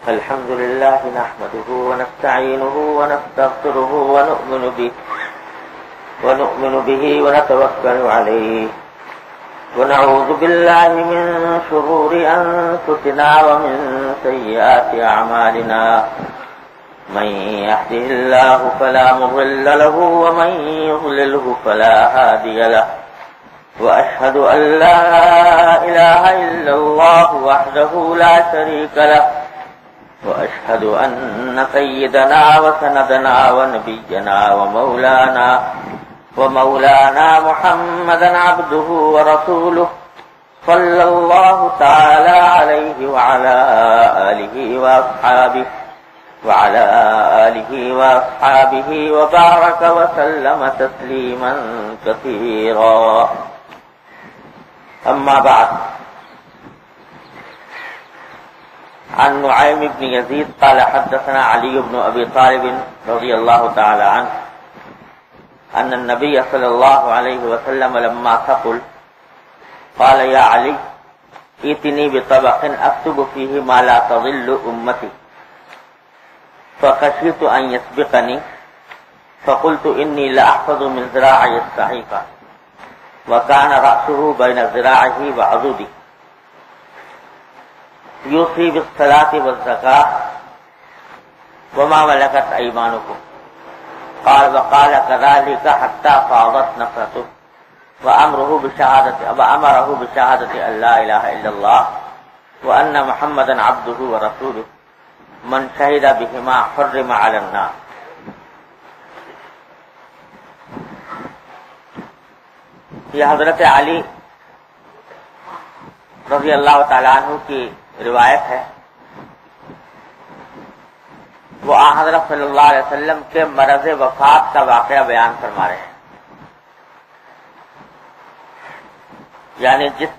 الحمد لله نحمده ونستعينه ونستغفره ونؤمن به ونتوكل عليه ونعوذ بالله من شرور أنفسنا ومن سيئات أعمالنا من يهده الله فلا مضل له ومن يضلله فلا هادي له وأشهد أن لا إله إلا الله وحده لا شريك له وأشهد أن سيدنا وسندنا ونبينا ومولانا محمدا عبده ورسوله صلى الله تعالى عليه وعلى آله وأصحابه وبارك وسلم تسليما كثيرا. أما بعد، عن نعيم بن يزيد قال حدثنا علي بن أبي طالب رضي الله تعالى عنه أن النبي صلى الله عليه وسلم لما ثقل قال يا علي ائتني بطبق أكتب فيه ما لا تضل أمتي، فخشيت أن يسبقني فقلت إني لأحفظ من ذراعي الصحيفة، وكان رأسه بين ذراعه وعضده يوصي بالصلاة والزكاة وما ملكت أيمانكم. قال وقال كذلك حتى فاضت نفسه وأمره بشهادة أن لا إله إلا الله وأن محمدا عبده ورسوله من شهد بهما حرم على النار. یہ حضرت علی رضی اللہ تعالیٰ عنہ کی روایت ہے. وہ حضرت صلی اللہ علیہ وسلم کے مرض وفات کا واقعہ بیان فرما رہے ہیں. یعنی جس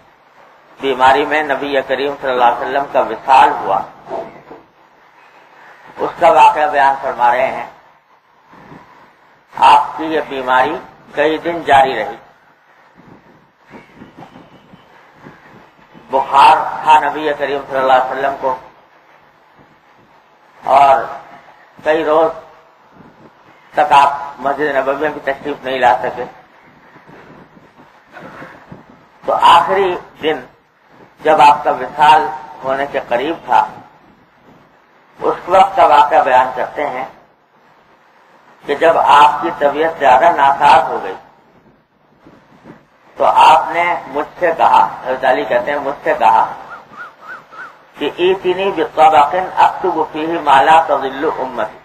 بیماری میں نبی کریم صلی اللہ علیہ وسلم کا وصال ہوا اس کا واقعہ بیان فرما رہے ہیں. آپ کی یہ بیماری کئی دن جاری رہی. بخار تھا نبی کریم صلی اللہ علیہ وسلم کو اور کئی روز تک آپ مسجد نبوی میں تشریف نہیں لا سکے. تو آخری دن جب آپ کا وصال ہونے کے قریب تھا اس وقت کا واقعہ بیان کرتے ہیں کہ جب آپ کی طبیعت زیادہ ناساز ہو گئی تو آپ نے مجھ سے کہا، حضرت علی کہتے ہیں مجھ سے کہا کہ ایتنی بطبق اکتب فیہ ما لا تضل امتی،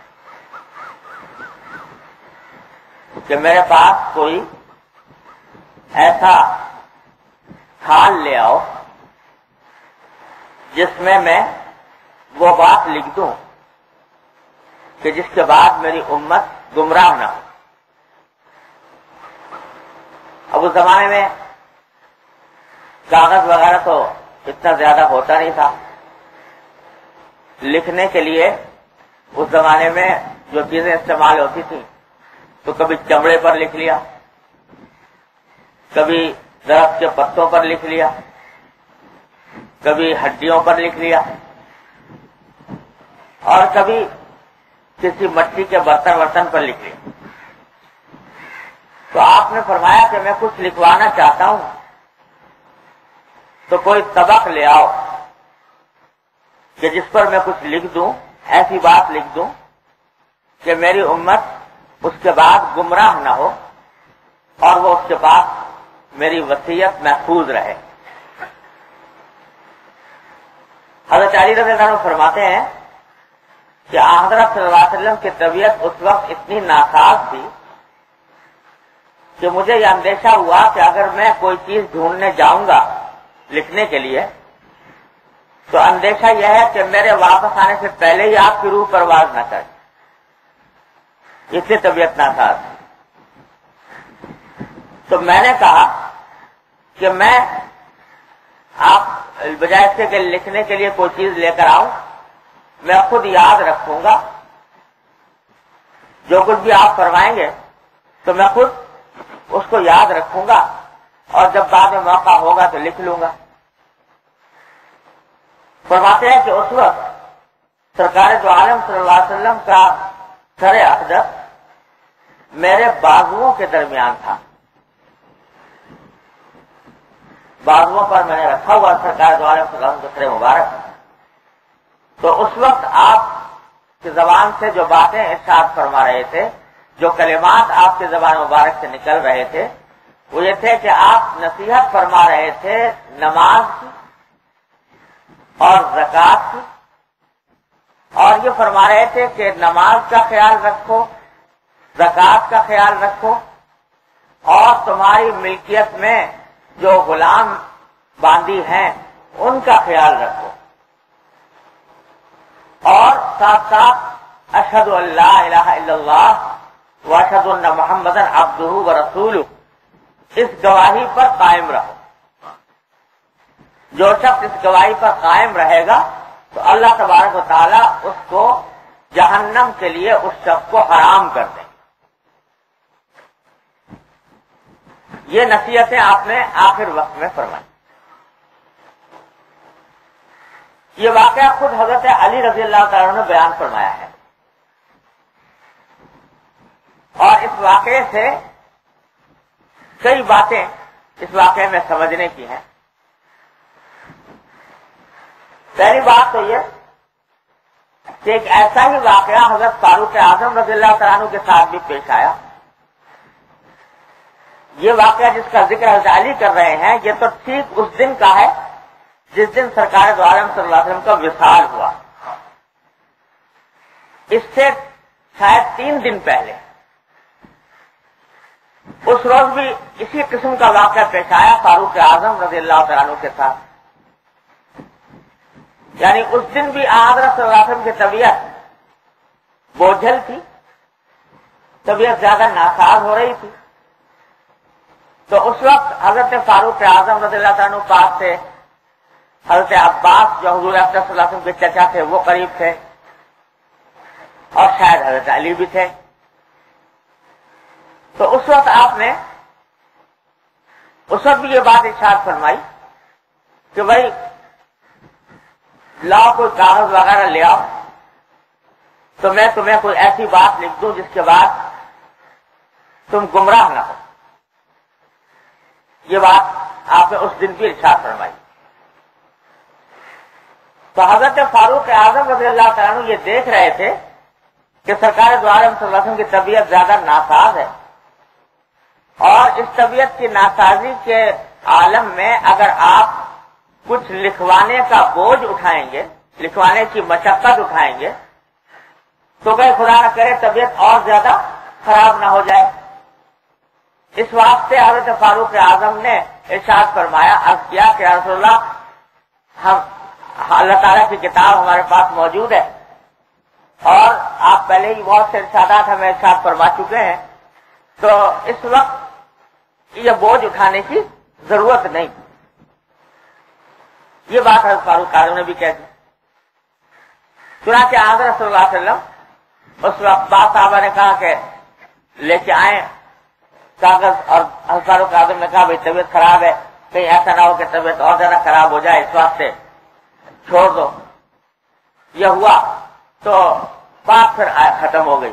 کہ میرے پاس کوئی ایسا تھال لے آؤ جس میں وہ بات لکھ دوں کہ جس کے بعد میری امت گمراہ نہ ہو. اب اس زمانے میں کاغذ وغیرہ تو اتنا زیادہ ہوتا نہیں تھا. لکھنے کے لیے اس زمانے میں جو چیزیں استعمال ہوتی تھیں تو کبھی چمڑے پر لکھ لیا، کبھی درخت کے پتوں پر لکھ لیا، کبھی ہڈیوں پر لکھ لیا، اور کبھی کسی مٹی کے برتن پر لکھ لیا. تو آپ نے فرمایا کہ میں کچھ لکھوانا چاہتا ہوں تو کوئی طبق لے آؤ کہ جس پر میں کچھ لکھ دوں، ایسی بات لکھ دوں کہ میری امت اس کے بعد گمراہ نہ ہو اور وہ اس کے پاس میری وصیت محفوظ رہے. حضرت علی رضی اللہ عنہ فرماتے ہیں کہ حضرت صلی اللہ علیہ وسلم کی طبیعت اس وقت اتنی ناساز تھی کہ مجھے یہ اندیشہ ہوا کہ اگر میں کوئی چیز ڈھونڈنے جاؤں گا لکھنے کے لیے تو اندیشہ یہ ہے کہ میرے واپس آنے سے پہلے ہی آپ کی روح پرواز نہ کرے. اس سے طبیعت ناساز. تو میں نے کہا کہ میں آپ بجائے اس کے لکھنے کے لیے کوئی چیز لے کر آؤں، میں خود یاد رکھوں گا جو کچھ بھی آپ فرمائیں گے تو میں خود اس کو یاد رکھوں گا اور جب بعد میں موقع ہوگا تو لکھ لوں گا. فرماتے ہیں کہ اس وقت سرکار دو عالم صلی اللہ علیہ وسلم کا سر اقدس میرے بازوؤں کے درمیان تھا، بازوؤں پر میں نے رکھا ہوا سرکار دو عالم صلی اللہ علیہ وسلم کا سر مبارک. تو اس وقت آپ کی زبان سے جو باتیں ارشاد فرما رہے تھے، جو کلمات آپ کی زبان مبارک سے نکل رہے تھے، وہ یہ تھے کہ آپ نصیحت فرما رہے تھے نماز کی اور زکوٰۃ کی، اور یہ فرما رہے تھے کہ نماز کا خیال رکھو، زکوٰۃ کا خیال رکھو، اور تمہاری ملکیت میں جو غلام باندی ہیں ان کا خیال رکھو، اور ساتھ ساتھ اشہد ان لا الہ الا اللہ واشہد ان محمدا عبدہ ورسولہ، اس گواہی پر قائم رہو. جو شخص اس گواہی پر قائم رہے گا تو اللہ تبارک و تعالی اس کو جہنم کے لیے اس شخص کو حرام کر دیں. یہ نصیحتیں آپ نے آخر وقت میں فرمائی. یہ واقعہ خود حضرت علی رضی اللہ تعالیٰ نے بیان فرمایا ہے، اور اس واقعے سے کئی باتیں اس واقعے میں سمجھنے کی ہیں. پہلی بات تو یہ کہ ایک ایسا ہی واقعہ حضرت فاروق اعظم رضی اللہ تعالیٰ عنہ کے ساتھ بھی پیش آیا. یہ واقعہ جس کا ذکر حضرت علی کر رہے ہیں، یہ تو ٹھیک اس دن کا ہے جس دن سرکار دو عالم صلی اللہ علیہ وسلم کا وصال ہوا. اس سے شاید 3 دن پہلے اس روز بھی اسی قسم کا واقعہ پیش آیا فاروق اعظم رضی اللہ تعالیٰ عنہ کے ساتھ. یعنی اس دن بھی حضرت صلی اللہ علیہ وسلم کی طبیعت بوجھل تھی، طبیعت زیادہ ناساز ہو رہی تھی. تو اس وقت حضرت فاروق اعظم رضی اللہ تعالیٰ عنہ پاس سے حضرت عباس جو حضور اکرم صلی اللہ علیہ وسلم کے چچا تھے وہ قریب تھے، اور شاید حضرت علی بھی تھے. تو اس وقت آپ نے اس وقت بھی یہ بات ارشاد فرمائی کہ بھائی لاؤ کوئی کاغذ وغیرہ لے آؤ تو میں تمہیں کوئی ایسی بات لکھ دوں جس کے بعد تم گمراہ نہ ہو. یہ بات آپ نے اس دن بھی ارشاد فرمائی. تو حضرت فاروق اعظم رضی اللہ تعالیٰ عنہ یہ دیکھ رہے تھے کہ سرکار دو عالم صلی اللہ علیہ وسلم کی طبیعت زیادہ ناساز ہے، اور اس طبیعت کی ناسازی کے عالم میں اگر آپ کچھ لکھوانے کا بوجھ اٹھائیں گے، لکھوانے کی مشقت اٹھائیں گے، تو کہ خدا نہ کرے طبیعت اور زیادہ خراب نہ ہو جائے. اس واسطے حضرت فاروق اعظم نے ارشاد فرمایا، عرض کیا کہ یا رسول اللہ، ہم اللہ تعالیٰ کی کتاب ہمارے پاس موجود ہے، اور آپ پہلے ہی بہت سے ارشادات ہمیں ارشاد فرما چکے ہیں، تو اس وقت یہ بوجھ اٹھانے کی ضرورت نہیں. یہ بات حضرت فاروق اعظم نے بھی کہہ دی. چنانچہ حضرت صلی اللہ علیہ وسلم اس وقت بعض صحابہ نے کہا کہ لے کے آئیں کاغذ، اور حضرت فاروق اعظم نے کہا بھائی طبیعت خراب ہے، کہیں ایسا نہ ہو کہ طبیعت اور زیادہ خراب ہو جائے، اس واسطے چھوڑ دو. یہ ہوا تو بات پھر ختم ہو گئی.